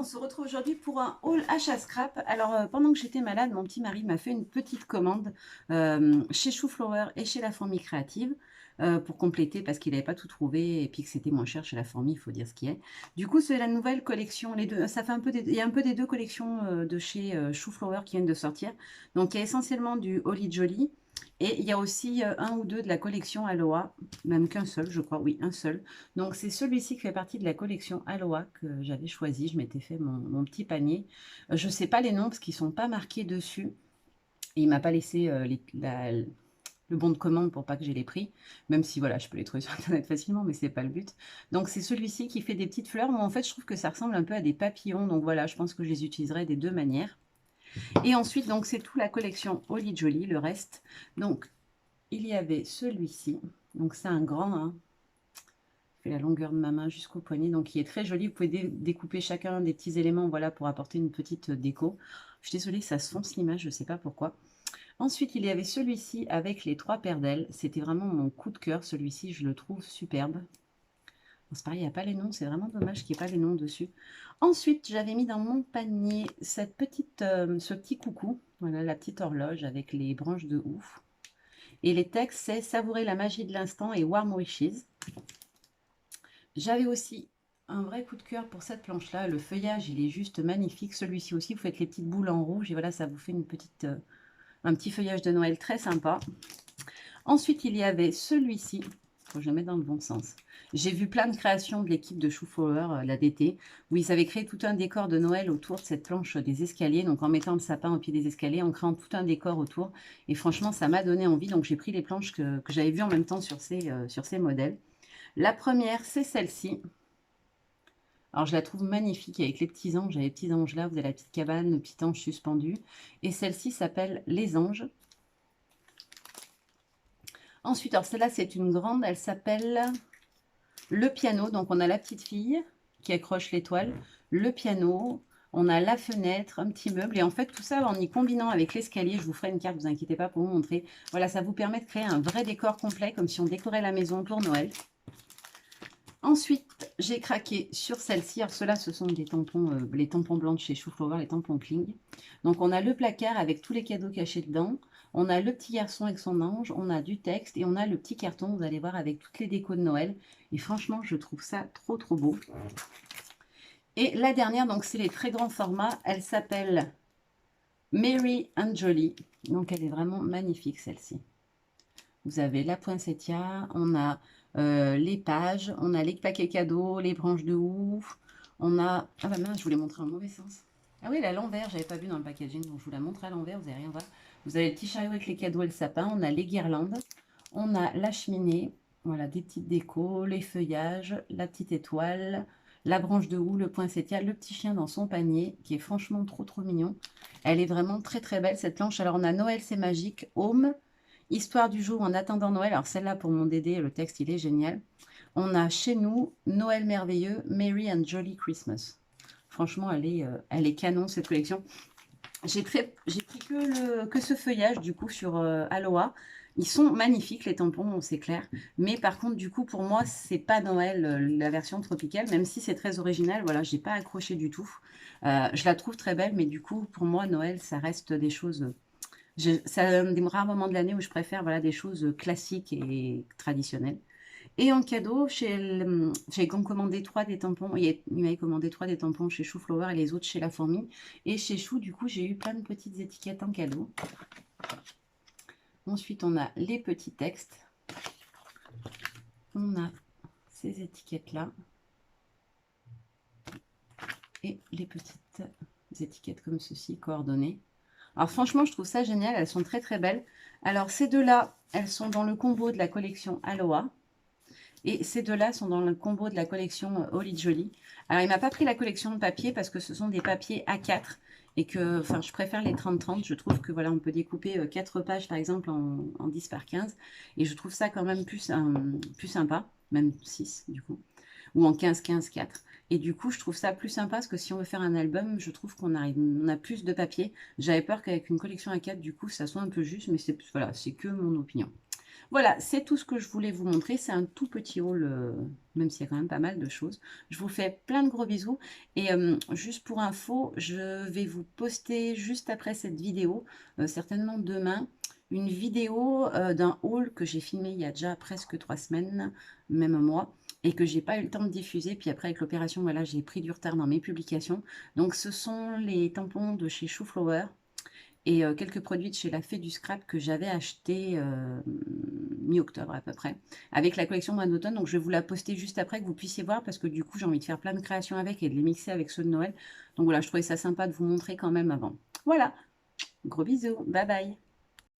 on se retrouve aujourd'hui pour un haul achat scrap. Alors, pendant que j'étais malade, mon petit mari m'a fait une petite commande chez Chouflower et chez La Fourmi Créative pour compléter parce qu'il n'avait pas tout trouvé et puis que c'était moins cher chez La Fourmi, il faut dire ce qui est. Du coup, c'est la nouvelle collection. Les deux, ça fait un peu il y a un peu des deux collections de chez Chouflower qui viennent de sortir. Donc, il y a essentiellement du Holly Jolly. Et il y a aussi un ou deux de la collection Aloha, même qu'un seul, je crois, oui, un seul. Donc c'est celui-ci qui fait partie de la collection Aloha que j'avais choisi. Je m'étais fait mon petit panier. Je ne sais pas les noms parce qu'ils ne sont pas marqués dessus. Et il ne m'a pas laissé le bon de commande pour pas que j'ai les prix. Même si voilà, je peux les trouver sur internet facilement, mais c'est pas le but. Donc c'est celui-ci qui fait des petites fleurs. Moi en fait je trouve que ça ressemble un peu à des papillons. Donc voilà, je pense que je les utiliserai des deux manières. Et ensuite donc c'est tout la collection Holly Jolly, le reste. Donc il y avait celui-ci. Donc c'est un grand, hein, fait la longueur de ma main jusqu'au poignet, donc il est très joli. Vous pouvez découper chacun des petits éléments, voilà, pour apporter une petite déco. Je suis désolée, ça se fonce l'image, je ne sais pas pourquoi. Ensuite, il y avait celui-ci avec les 3 paires d'ailes. C'était vraiment mon coup de cœur, celui-ci, je le trouve superbe. C'est pareil, il n'y a pas les noms, c'est vraiment dommage qu'il n'y ait pas les noms dessus. Ensuite, j'avais mis dans mon panier cette petite, ce petit coucou, voilà, la petite horloge avec les branches de ouf. Et les textes, c'est savourer la magie de l'instant et warm wishes. J'avais aussi un vrai coup de cœur pour cette planche-là. Le feuillage, il est juste magnifique. Celui-ci aussi, vous faites les petites boules en rouge et voilà, ça vous fait une petite, un petit feuillage de Noël très sympa. Ensuite, il y avait celui-ci. Faut que je le mette dans le bon sens. J'ai vu plein de créations de l'équipe de Chouflower, la DT, où ils avaient créé tout un décor de Noël autour de cette planche des escaliers. Donc en mettant le sapin au pied des escaliers, en créant tout un décor autour. Et franchement, ça m'a donné envie. Donc j'ai pris les planches que j'avais vues en même temps sur ces modèles. La première, c'est celle-ci. Alors, je la trouve magnifique avec les petits anges. Les petits anges là, vous avez la petite cabane, le petit ange suspendu. Et celle-ci s'appelle Les Anges. Ensuite, alors celle-là, c'est une grande. Elle s'appelle Le Piano. Donc, on a la petite fille qui accroche l'étoile, le piano. On a la fenêtre, un petit meuble. Et en fait, tout ça, en y combinant avec l'escalier, je vous ferai une carte, ne vous inquiétez pas pour vous montrer. Voilà, ça vous permet de créer un vrai décor complet, comme si on décorait la maison pour Noël. Ensuite, j'ai craqué sur celle-ci. Alors, ceux-là, ce sont des tampons, les tampons blancs de chez Chouflower, les tampons Kling. Donc, on a le placard avec tous les cadeaux cachés dedans. On a le petit garçon avec son ange. On a du texte et on a le petit carton, vous allez voir, avec toutes les décos de Noël. Et franchement, je trouve ça trop, trop beau. Et la dernière, donc, c'est les très grands formats. Elle s'appelle Mary and Jolly. Donc, elle est vraiment magnifique, celle-ci. Vous avez la poinsettia, on a les pages, on a les paquets cadeaux, les branches de ouf, on a... Ah bah mince, je vous l'ai montré en mauvais sens. Ah oui, elle est à l'envers, j'avais pas vu dans le packaging, donc je vous la montre à l'envers, vous n'allez rien voir. Vous avez le petit chariot avec les cadeaux et le sapin, on a les guirlandes, on a la cheminée, voilà, des petites décos, les feuillages, la petite étoile, la branche de houx, le poinsettia, le petit chien dans son panier, qui est franchement trop trop mignon. Elle est vraiment très très belle cette planche. Alors on a Noël c'est magique, Home, Histoire du jour en attendant Noël. Alors celle-là pour mon Dédé, le texte il est génial. On a chez nous Noël merveilleux, Merry and Jolly Christmas. Franchement, elle est canon cette collection. J'ai pris que ce feuillage du coup sur Aloha. Ils sont magnifiques les tampons, c'est clair. Mais par contre, du coup, pour moi, c'est pas Noël, la version tropicale, même si c'est très original. Voilà, j'ai pas accroché du tout. Je la trouve très belle, mais du coup, pour moi, Noël, ça reste des choses. C'est un des rares moments de l'année où je préfère voilà, des choses classiques et traditionnelles. Et en cadeau, j'ai commandé 3 des tampons. Il m'avait commandé 3 des tampons chez Chouflower et les autres chez La Fourmi. Et chez Chou, du coup, j'ai eu plein de petites étiquettes en cadeau. Ensuite, on a les petits textes. On a ces étiquettes-là. Et les petites étiquettes comme ceci, coordonnées. Alors franchement, je trouve ça génial. Elles sont très très belles. Alors ces deux-là, elles sont dans le combo de la collection Aloha. Et ces deux-là sont dans le combo de la collection Holly Jolly. Alors, il ne m'a pas pris la collection de papier parce que ce sont des papiers A4 et que, enfin, je préfère les 30-30. Je trouve que, voilà, on peut découper 4 pages, par exemple, en 10 par 15. Et je trouve ça quand même plus sympa, même 6, du coup, ou en 15-15-4. Et du coup, je trouve ça plus sympa parce que si on veut faire un album, je trouve qu'on a plus de papier. J'avais peur qu'avec une collection A4, du coup, ça soit un peu juste, mais c'est voilà, c'est que mon opinion. Voilà, c'est tout ce que je voulais vous montrer. C'est un tout petit haul, même s'il y a quand même pas mal de choses. Je vous fais plein de gros bisous et juste pour info, je vais vous poster juste après cette vidéo, certainement demain, une vidéo, d'un haul que j'ai filmé il y a déjà presque 3 semaines, même un mois et que j'ai pas eu le temps de diffuser. Puis après avec l'opération, voilà, j'ai pris du retard dans mes publications. Donc ce sont les tampons de chez Chou-Flower et quelques produits de chez La Fée du Scrap que j'avais acheté mi-octobre à peu près, avec la collection mois d'automne. Donc je vais vous la poster juste après que vous puissiez voir parce que du coup j'ai envie de faire plein de créations avec et de les mixer avec ceux de Noël. Donc voilà, je trouvais ça sympa de vous montrer quand même avant. Voilà, gros bisous, bye bye.